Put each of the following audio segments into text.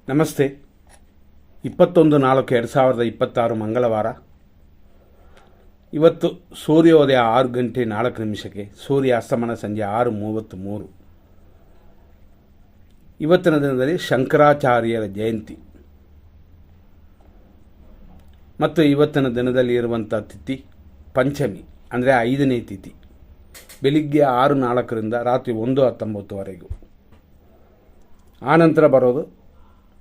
ನಮಸ್ತೆ. 21/4/2026 ಮಂಗಳವಾರ. ಇವತ್ತು ಸೂರ್ಯೋದಯ 6:04, ಸೂರ್ಯ ಅಸ್ತಮನ ಸಂಜೆ 6:33. ಇವತ್ತಿನ ದಿನದಲ್ಲಿ ಶಂಕರಾಚಾರ್ಯರ ಜಯಂತಿ ಮತ್ತು ಇವತ್ತಿನ ದಿನದಲ್ಲಿ ಇರುವಂಥ ತಿಥಿ ಪಂಚಮಿ, ಅಂದರೆ 5ನೇ ತಿಥಿ. ಬೆಳಿಗ್ಗೆ 6:04 ರಾತ್ರಿ 1:19ವರೆಗೂ. ಆನಂತರ ಬರೋದು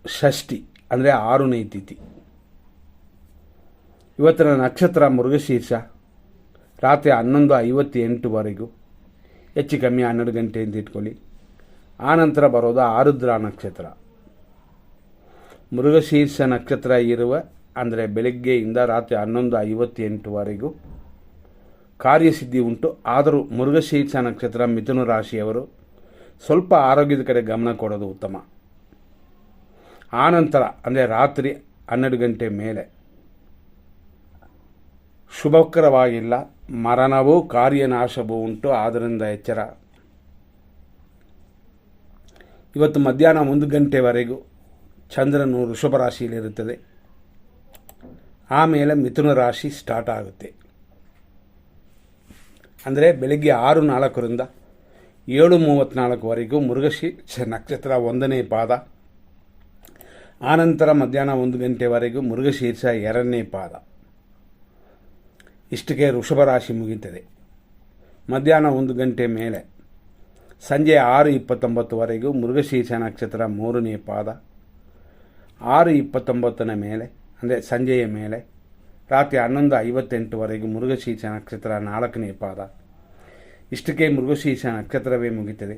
ಷಷ್ಠಿ, ಅಂದರೆ 6ನೇ ತಿಥಿ. ಇವತ್ತಿನ ನಕ್ಷತ್ರ ಮೃಗಶೀರ್ಷ, ರಾತ್ರಿ 11:58ವರೆಗೂ, ಹೆಚ್ಚು ಕಮ್ಮಿ 12 ಗಂಟೆ ಅಂತ ಇಟ್ಕೊಳ್ಳಿ. ಆನಂತರ ಬರೋದು ಆರುದ್ರ ನಕ್ಷತ್ರ. ಮೃಗಶೀರ್ಷ ನಕ್ಷತ್ರ ಇರುವ ಅಂದರೆ ಬೆಳಗ್ಗೆಯಿಂದ ರಾತ್ರಿ 11:58ವರೆಗೂ ಕಾರ್ಯಸಿದ್ಧಿ ಉಂಟು. ಆದರೂ ಮೃಗಶೀರ್ಷ ನಕ್ಷತ್ರ ಮಿಥುನ ರಾಶಿಯವರು ಸ್ವಲ್ಪ ಆರೋಗ್ಯದ ಕಡೆ ಗಮನ ಕೊಡೋದು ಉತ್ತಮ. ಆನಂತರ ಅಂದರೆ ರಾತ್ರಿ 12 ಗಂಟೆ ಮೇಲೆ ಶುಭಕರವಾಗಿಲ್ಲ. ಮರಣವೂ ಕಾರ್ಯನಾಶವೂ ಉಂಟು, ಆದ್ದರಿಂದ ಎಚ್ಚರ. ಇವತ್ತು ಮಧ್ಯಾಹ್ನ 1 ಗಂಟೆವರೆಗೂ ಚಂದ್ರನು ವೃಷಭ ರಾಶಿಯಲ್ಲಿರುತ್ತದೆ. ಆಮೇಲೆ ಮಿಥುನ ರಾಶಿ ಸ್ಟಾರ್ಟ್ ಆಗುತ್ತೆ. ಅಂದರೆ ಬೆಳಗ್ಗೆ 6:04 7:34ವರೆಗೂ ಮೃಗಶೀರ್ಷ ನಕ್ಷತ್ರ 1ನೇ ಪಾದ. ಆನಂತರ ಮಧ್ಯಾಹ್ನ 1 ಗಂಟೆವರೆಗೂ ಮೃಗಶೀರ್ಷ 2ನೇ ಪಾದ. ಇಷ್ಟಕ್ಕೆ ವೃಷಭ ರಾಶಿ ಮುಗಿಯುತ್ತದೆ. ಮಧ್ಯಾಹ್ನ 1 ಗಂಟೆ ಮೇಲೆ ಸಂಜೆ 6:29ವರೆಗೂ ಮೃಗಶೀರ್ಷ ನಕ್ಷತ್ರ 3ನೇ ಪಾದ. 6:29ನ ಮೇಲೆ ಅಂದರೆ ಸಂಜೆಯ ಮೇಲೆ ರಾತ್ರಿ 11:58ವರೆಗೂ ಮೃಗಶೀರ್ಷ ನಕ್ಷತ್ರ 4ನೇ ಪಾದ. ಇಷ್ಟಕ್ಕೆ ಮೃಗಶೀರ್ಷ ನಕ್ಷತ್ರವೇ ಮುಗಿಯುತ್ತದೆ.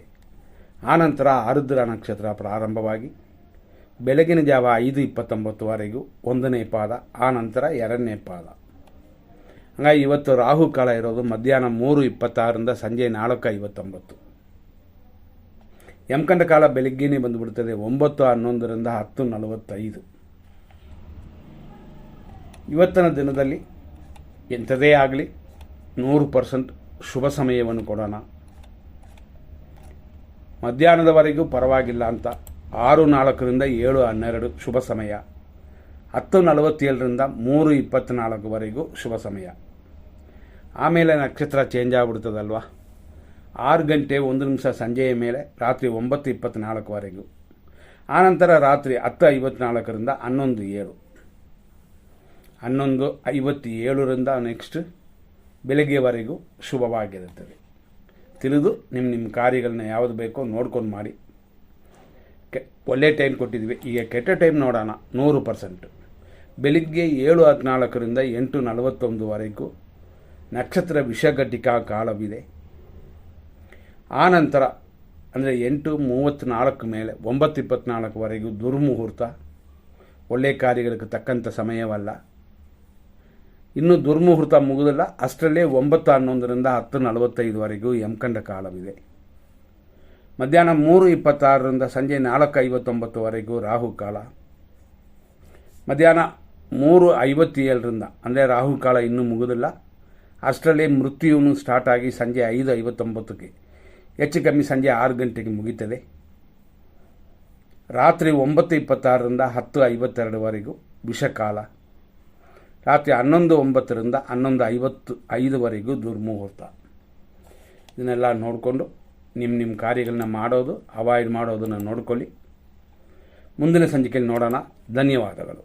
ಆನಂತರ ಆರುದ್ರ ನಕ್ಷತ್ರ ಪ್ರಾರಂಭವಾಗಿ ಬೆಳಗಿನ ಜಾವ 5:29ವರೆಗೂ 1ನೇ ಪಾದ, ಆನಂತರ 2ನೇ ಪಾದ. ಹಾಗಾಗಿ ಇವತ್ತು ರಾಹುಕಾಲ ಇರೋದು ಮಧ್ಯಾಹ್ನ 3:26 ಸಂಜೆ 4:59. ಯಮಕಂಡ ಕಾಲ ಬೆಳಗ್ಗೆನೇ ಬಂದುಬಿಡ್ತದೆ 9:11 10:45. ಇವತ್ತಿನ ದಿನದಲ್ಲಿ ಎಂಥದೇ ಆಗಲಿ 100% ಶುಭ ಸಮಯವನ್ನು ಕೊಡೋಣ. ಮಧ್ಯಾಹ್ನದವರೆಗೂ ಪರವಾಗಿಲ್ಲ ಅಂತ 6:04 7:12 ಶುಭ ಸಮಯ. 10:47 3:24ವರೆಗೂ ಶುಭ ಸಮಯ. ಆಮೇಲೆ ನಕ್ಷತ್ರ ಚೇಂಜ್ ಆಗಿಬಿಡ್ತದಲ್ವ. 6 ಗಂಟೆ 1 ನಿಮಿಷ ಸಂಜೆಯ ಮೇಲೆ ರಾತ್ರಿ 9:24ವರೆಗೂ. ಆನಂತರ ರಾತ್ರಿ 10:54 11:07 11:57 ನೆಕ್ಸ್ಟ್ ಬೆಳಗ್ಗೆವರೆಗೂ ಶುಭವಾಗಿರುತ್ತದೆ. ತಿಳಿದು ನಿಮ್ಮ ಕಾರ್ಯಗಳನ್ನ ಯಾವುದು ಬೇಕೋ ನೋಡ್ಕೊಂಡು ಮಾಡಿ. ಒಳ್ಳೆ ಟೈಮ್ ಕೊಟ್ಟಿದ್ವಿ. ಈಗ ಕೆಟ್ಟ ಟೈಮ್ ನೋಡೋಣ. 100% ಬೆಳಿಗ್ಗೆ 7:14 8:41ವರೆಗೂ ನಕ್ಷತ್ರ ವಿಷಘಟಿಕಾ ಕಾಲವಿದೆ. ಆನಂತರ ಅಂದರೆ 8:34 ಮೇಲೆ 9:24ವರೆಗೂ ದುರ್ಮುಹೂರ್ತ. ಒಳ್ಳೆಯ ಕಾರ್ಯಗಳಿಗೆ ತಕ್ಕಂಥ ಸಮಯವಲ್ಲ. ಇನ್ನು ದುರ್ಮುಹೂರ್ತ ಮುಗಿದಿಲ್ಲ. ಅಷ್ಟರಲ್ಲೇ 9:11 10:45ವರೆಗೂ ಯಮಕಂಡ ಕಾಲವಿದೆ. ಮಧ್ಯಾಹ್ನ 3:26 ಸಂಜೆ 4:59ವರೆಗೂ ರಾಹುಕಾಲ. ಮಧ್ಯಾಹ್ನ 3:57 ಅಂದರೆ ರಾಹುಕಾಲ ಇನ್ನೂ ಮುಗಿದಿಲ್ಲ. ಅಷ್ಟರಲ್ಲೇ ಮೃತ್ಯುವನ್ನು ಸ್ಟಾರ್ಟ್ ಆಗಿ ಸಂಜೆ 5:59ಕ್ಕೆ ಹೆಚ್ಚು ಕಮ್ಮಿ ಸಂಜೆ 6 ಗಂಟೆಗೆ ಮುಗೀತದೆ. ರಾತ್ರಿ 9:26 10:52ವರೆಗೂ ವಿಷಕಾಲ. ರಾತ್ರಿ 11:09 11:55ವರೆಗೂ ದುರ್ಮುಹೂರ್ತ. ಇದನ್ನೆಲ್ಲ ನೋಡಿಕೊಂಡು ನಿಮ್ಮ ಕಾರ್ಯಗಳನ್ನ ಮಾಡೋದು ಅವಾಯ್ಡ್ ಮಾಡೋದನ್ನು ನೋಡ್ಕೊಳ್ಳಿ. ಮುಂದಿನ ಸಂಚಿಕೆಯಲ್ಲಿ ನೋಡೋಣ. ಧನ್ಯವಾದಗಳು.